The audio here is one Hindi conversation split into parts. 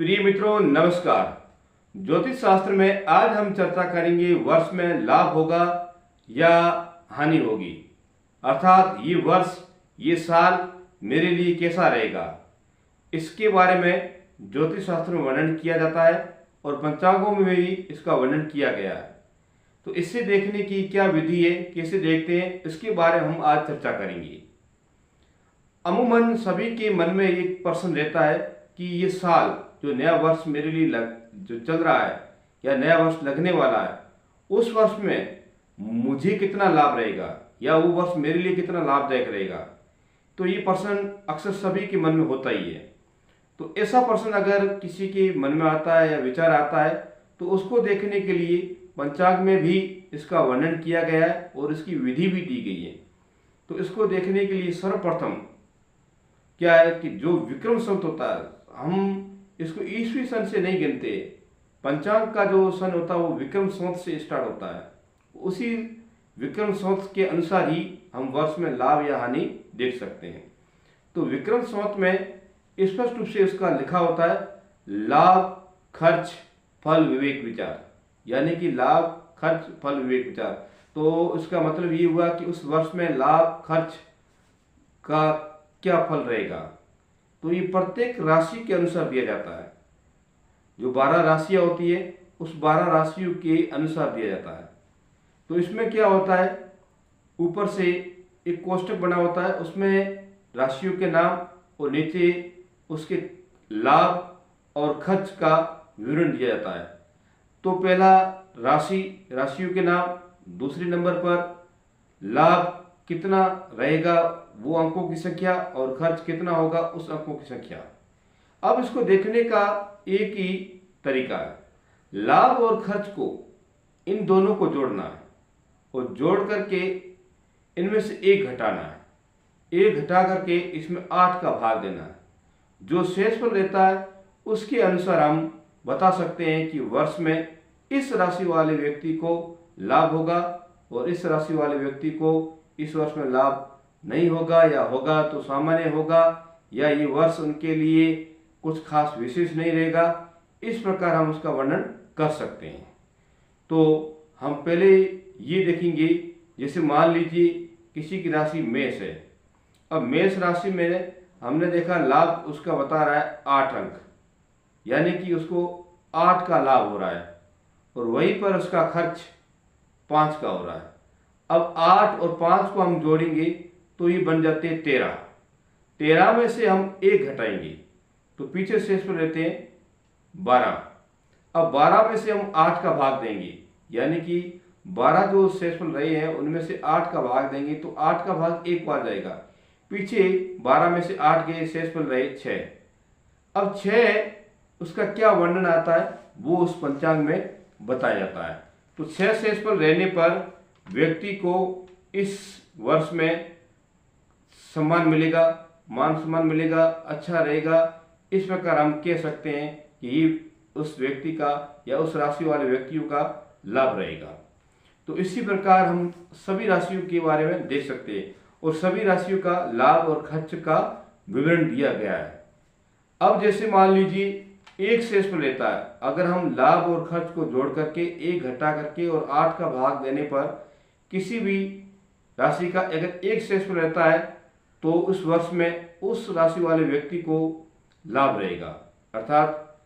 प्रिय मित्रों नमस्कार। ज्योतिष शास्त्र में आज हम चर्चा करेंगे वर्ष में लाभ होगा या हानि होगी, अर्थात ये वर्ष ये साल मेरे लिए कैसा रहेगा, इसके बारे में ज्योतिष शास्त्र में वर्णन किया जाता है और पंचांगों में भी इसका वर्णन किया गया है। तो इससे देखने की क्या विधि है, कैसे देखते हैं, इसके बारे में हम आज चर्चा करेंगे। अमूमन सभी के मन में एक प्रश्न रहता है कि ये साल जो नया वर्ष मेरे लिए जो चल रहा है या नया वर्ष लगने वाला है, उस वर्ष में मुझे कितना लाभ रहेगा या वो वर्ष मेरे लिए कितना लाभदायक रहेगा। तो ये प्रश्न अक्सर सभी के मन में होता ही है। तो ऐसा प्रश्न अगर किसी के मन में आता है या विचार आता है तो उसको देखने के लिए पंचांग में भी इसका वर्णन किया गया है और इसकी विधि भी दी गई है। तो इसको देखने के लिए सर्वप्रथम क्या है कि जो विक्रम संवत होता है, हम इसको ईस्वी सन से नहीं गिनते। पंचांग का जो सन होता है वो विक्रम संवत से स्टार्ट होता है। उसी विक्रम संवत के अनुसार ही हम वर्ष में लाभ या हानि देख सकते हैं। तो विक्रम संवत में स्पष्ट रूप से इसका लिखा होता है लाभ खर्च फल विवेक विचार, यानी कि लाभ खर्च फल विवेक विचार। तो इसका मतलब ये हुआ कि उस वर्ष में लाभ खर्च का क्या फल रहेगा। तो ये प्रत्येक राशि के अनुसार दिया जाता है। जो 12 राशियां होती है उस 12 राशियों के अनुसार दिया जाता है। तो इसमें क्या होता है, ऊपर से एक कोष्टक बना होता है, उसमें राशियों के नाम और नीचे उसके लाभ और खर्च का विवरण दिया जाता है। तो पहला राशियों के नाम, दूसरे नंबर पर लाभ कितना रहेगा वो अंकों की संख्या और खर्च कितना होगा उस अंकों की संख्या। अब इसको देखने का एक ही तरीका है, लाभ और खर्च को इन दोनों को जोड़ना है और जोड़ करके इनमें से एक घटाना है। एक घटा करके इसमें 8 का भाग देना है। जो शेषफल रहता है उसके अनुसार हम बता सकते हैं कि वर्ष में इस राशि वाले व्यक्ति को लाभ होगा और इस राशि वाले व्यक्ति को इस वर्ष में लाभ नहीं होगा, या होगा तो सामान्य होगा, या ये वर्ष उनके लिए कुछ खास विशेष नहीं रहेगा। इस प्रकार हम उसका वर्णन कर सकते हैं। तो हम पहले ये देखेंगे, जैसे मान लीजिए किसी की राशि मेष है। अब मेष राशि में हमने देखा लाभ उसका बता रहा है 8 अंक, यानी कि उसको 8 का लाभ हो रहा है और वहीं पर उसका खर्च 5 का हो रहा है। अब 8 और 5 को हम जोड़ेंगे तो ये बन जाते हैं 13। 13 में से हम 1 घटाएंगे तो पीछे शेष पर रहते हैं 12। अब 12 में से हम 8 का भाग देंगे, यानी कि 12 जो शेषफल रहे हैं उनमें से 8 का भाग देंगे तो 8 का भाग 1 बार जाएगा। पीछे 12 में से 8 गए, शेषफल रहे 6। अब 6 उसका क्या वर्णन आता है वो उस पंचांग में बताया जाता है। तो 6 शेषफल रहने पर व्यक्ति को इस वर्ष में सम्मान मिलेगा, मान सम्मान मिलेगा, अच्छा रहेगा। इस प्रकार हम कह सकते हैं कि ये उस व्यक्ति का या उस राशि वाले व्यक्तियों का लाभ रहेगा। तो इसी प्रकार हम सभी राशियों के बारे में देख सकते हैं और सभी राशियों का लाभ और खर्च का विवरण दिया गया है। अब जैसे मान लीजिए एक शेषफल रहता है, अगर हम लाभ और खर्च को जोड़ करके 1 घटा करके और 8 का भाग देने पर किसी भी राशि का अगर एक शेषफल रहता है तो उस वर्ष में उस राशि वाले व्यक्ति को लाभ रहेगा, अर्थात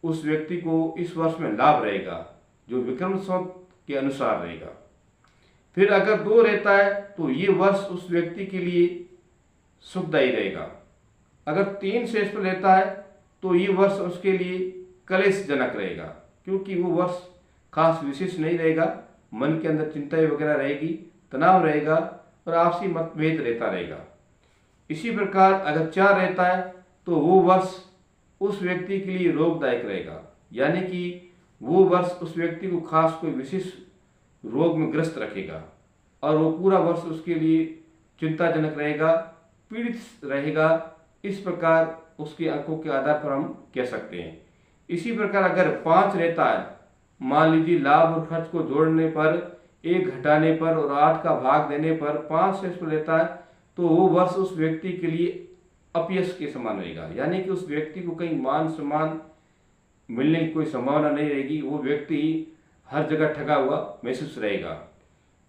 उस व्यक्ति को इस वर्ष में लाभ रहेगा जो विक्रम संवत के अनुसार रहेगा। फिर अगर 2 रहता है तो ये वर्ष उस व्यक्ति के लिए सुखदायी रहेगा। अगर 3 शेषफल रहता है तो ये वर्ष उसके लिए कलेशजनक रहेगा, क्योंकि वो वर्ष खास विशेष नहीं रहेगा। मन के अंदर चिंताएं वगैरह रहेगी, तनाव रहेगा और आपसी मतभेद रहता रहेगा। इसी प्रकार अगर 4 रहता है तो वो वर्ष उस व्यक्ति के लिए रोगदायक रहेगा, यानी कि वो वर्ष उस व्यक्ति को खास कोई विशेष रोग में ग्रस्त रखेगा और वो पूरा वर्ष उसके लिए चिंताजनक रहेगा, पीड़ित रहेगा। इस प्रकार उसके अंकों के आधार पर हम कह सकते हैं। इसी प्रकार अगर 5 रहता है, मान लीजिए लाभ और खर्च को जोड़ने पर, 1 घटाने पर और 8 का भाग देने पर 5 शेषफल रहता है तो वो वर्ष उस व्यक्ति के लिए अपयश के समान रहेगा, यानी कि उस व्यक्ति को कहीं मान सम्मान मिलने की कोई संभावना नहीं रहेगी, वो व्यक्ति हर जगह ठगा हुआ महसूस रहेगा।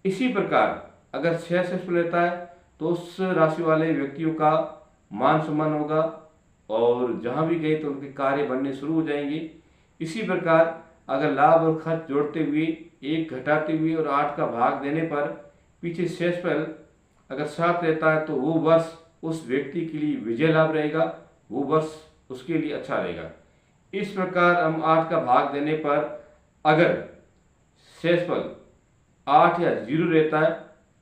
इसी प्रकार अगर 6 शेषफल रहता है तो उस राशि वाले व्यक्तियों का मान सम्मान होगा और जहां भी गए तो उनके कार्य बनने शुरू हो जाएंगे। इसी प्रकार अगर लाभ और खर्च जोड़ते हुए 1 घटाते हुए और 8 का भाग देने पर पीछे शेषफल अगर 7 रहता है तो वो वर्ष उस व्यक्ति के लिए विजय लाभ रहेगा, वो वर्ष उसके लिए अच्छा रहेगा। इस प्रकार हम 8 का भाग देने पर अगर शेषफल 8 या 0 रहता है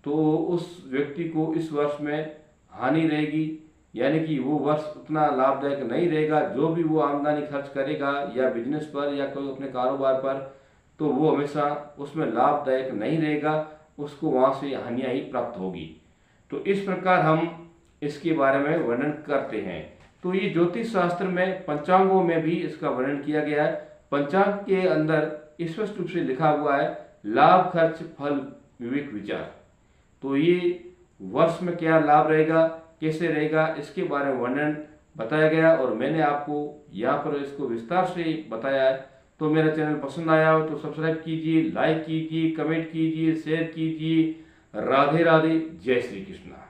तो उस व्यक्ति को इस वर्ष में हानि रहेगी, यानी कि वो वर्ष उतना लाभदायक नहीं रहेगा। जो भी वो आमदनी खर्च करेगा या बिजनेस पर या कोई अपने कारोबार पर, तो वो हमेशा उसमें लाभदायक नहीं रहेगा, उसको वहाँ से हानियाँ ही प्राप्त होगी। तो इस प्रकार हम इसके बारे में वर्णन करते हैं। तो ये ज्योतिष शास्त्र में पंचांगों में भी इसका वर्णन किया गया है। पंचांग के अंदर स्पष्ट रूप से लिखा हुआ है लाभ खर्च फल विवेक विचार। तो ये वर्ष में क्या लाभ रहेगा, कैसे रहेगा, इसके बारे में वर्णन बताया गया और मैंने आपको यहाँ पर इसको विस्तार से बताया है। तो मेरा चैनल पसंद आया हो तो सब्सक्राइब कीजिए, लाइक कीजिए, कमेंट कीजिए, शेयर कीजिए। राधे राधे, जय श्री कृष्णा।